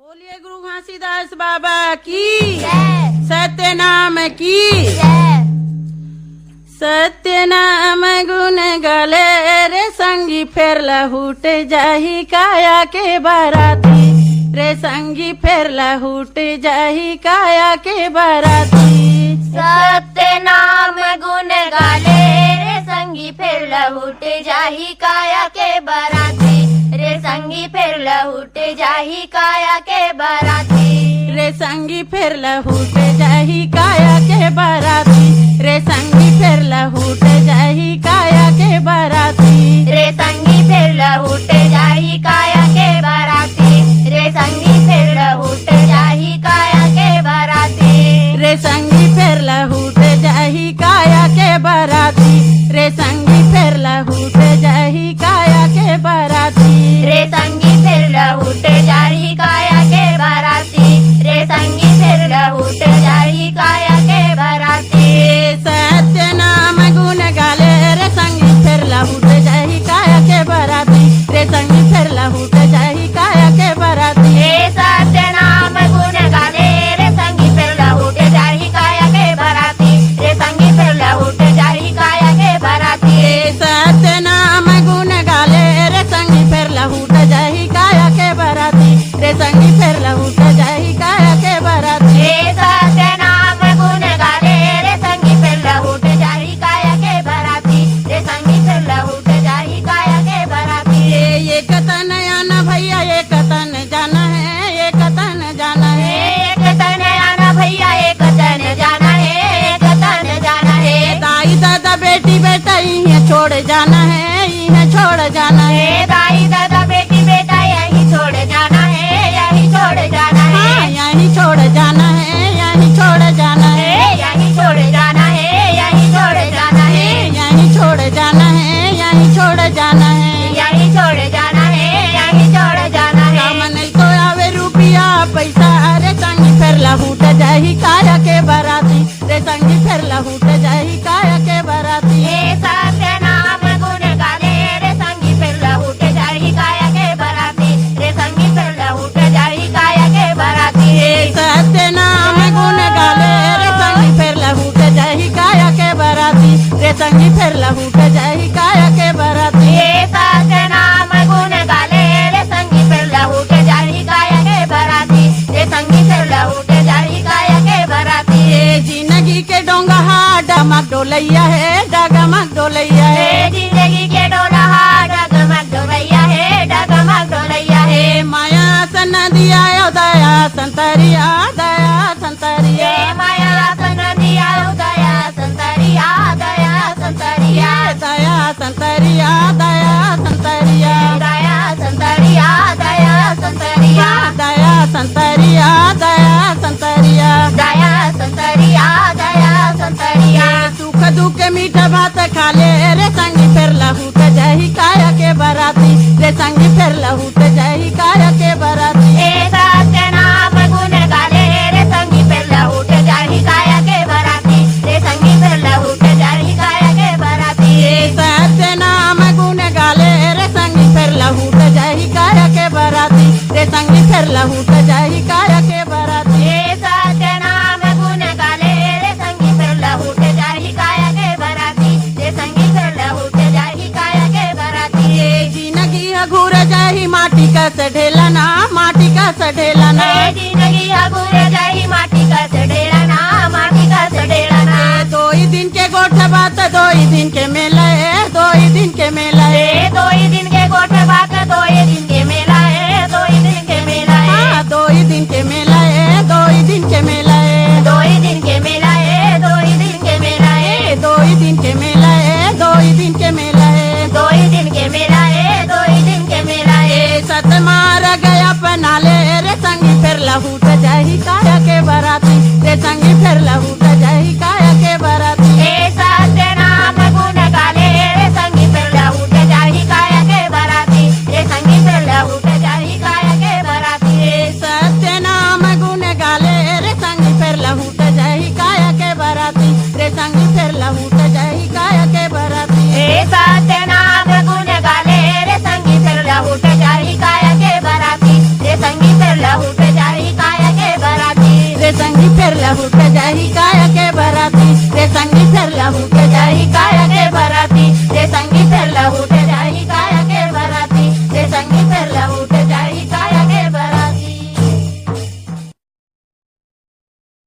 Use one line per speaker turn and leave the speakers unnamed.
बोलिए गुरु घासीदास बाबा की सत्य नाम की सत्य नाम गुण गले रे संगी फेर लहूट जाही काया के बाराती रे संगी फेर लहूट जाही काया के बाराती।
सत्य नाम गुण गाले रे संगी फिर लहुट जाही काया के बराती रे संगी फिर लहुट जाही काया के बराती
रे संगी फेर लहूट जाही काया के बाराती रे संगी फेर लहूट जाही काया के बाराती
रे संगी फिर लहुट जाही काया के बराती रे संगी फिर लहुट जाही काया के बराती
रे संगी फेर लहूट जाही काया के बाराती रे संगी फेर लहूट जाही काया के बाराती
रे संगी फिर लहुट जाही काया के बराती रे संगी फिर लहुट जाही काया के बराती।
सत्य नाम गुण गाले रे संगी फेर लहूट जाही काया के बाराती रे संगी फेर लहूट जाही काया के बाराती
हे सत्य नाम गुण गाले रे संगी फिर लहुट जाही काया के बराती रे संगी फिर लहुट जाही काया के बराती।
सत्य नाम गुण गाले रे संगी फेर लहूट जाही काया के बाराती रे संगी फेर लहूट जाही काया के बाराती
हे सत्य नाम गुण गाले रे संगी फिर लहुट जाही काया के बराती रे संगी फिर लहुट जाही काया के बराती।
ये कतन आना भैया ये कतन जाना है ये कतन जाना है
एक तन आना भैया एक तन जाना है एक तन जाना है
दाई दादा बेटी बेटा इन्हें छोड़ जाना है इन्हें छोड़ जाना है
हे दाई दादा बेटी बेटा यही छोड़ जाना है यही छोड़ जाना
हाँ,
है
यहीं छोड़ जाना है यहीं छोड़ जाना है
यही छोड़ जाना है यही छोड़ जाना है
यहीं छोड़ जाना है यहीं छोड़ जाना है
यही छोड़ जाना है यही छोड़ जाना है।
काम नहीं तो आवे रुपया पैसा रे संगी फेर लहूट जाही काया के बाराती रे संगी फेर लहूट जाही काया के बाराती
हे सत्य नाम गुण गाले रे संगी फिर लहुट जाही काया के बराती रे संगी फिर लहुट जाही काया के बराती।
सत्य नाम गुण गाले रे संगी फेर लहूट जाही काया के बाराती रे संगी फेर लहूट जाही काया के बाराती
हे सत्य नाम गुण गाले रे संगी फिर लहुट जाही काया के बराती रे संगी फिर लहुट जाही काया के बराती।
ये जिंदगी के डोंगा डगमग डोलैया है डगमग डोलैया है
हे जिंदगी के डोला डगमग डोलैया है डगमग डोलैया है
माया सन दिया दया संतरिया दया संतरिया
हे माया सन दिया दया संतरिया दया संतरिया
दया संतरिया दया संतरिया
दया संतरिया दया संतरिया
दया संतरिया दया संतरिया
दया संतरिया दया संतरिया।
सुख दुख मीठा भात खाले रे संगी फेर लहूट जाही काया के बाराती रे संगी फेर लहूट जाही काया के बाराती
हे सत्य नाम गुण गाले रे संगी फिर लहुट जाही काया के बराती रे संगी फिर लहुट जाही काया के बराती।
सत्य नाम गुण गाले रे संगी फेर लहूट जाही काया के बाराती रे संगी फेर लहूट जाही काया के बाराती
हे सत्य नाम गुण गाले रे संगी फिर लहुट जाही काया के बराती रे संगी फिर लहुट जाही काया के बराती।
जिंदगी घूर जाही माटी का सढेलाना माटी का सढेलाना
हे जिंदगी अगुर जाही माटी का सडेलाना माटी का सडेलाना
दो ही दिन के गोठ बात दो ही दिन के मेला है दो ही दिन के मेला है
हे दो ही दिन के गोठ बात दो ही दिन के मेला है दो ही दिन के मेला है
हाँ, दो ही दिन के मेला है दो ही दिन के मेला है
दो ही दिन के मेला है दो ही दिन के मेला है
दो ही दिन के मेला है दो ही दिन के मेला है
दो ही दिन के मेला है दो ही दिन के मेला है।
सत मार गया पनाले रे संगी फेर लहूट जाही काया के बाराती रे संगी फेर लहूट जाही काया के बाराती
हे सत्य नाम गुण गाले रे संगी फिर लहुट जाही काया के बराती रे संगी फिर लहुट जाही काया के बराती।
सत्य नाम गुण गाले रे संगी फेर लहूट जाही काया के बाराती रे संगी फेर लहूट जाही काया के बाराती
हे सत्य नाम गुण गाले रे संगी फिर लहुट जाही काया के बराती रे संगी फिर लहुट
फेरला हुट जाही काया के बराती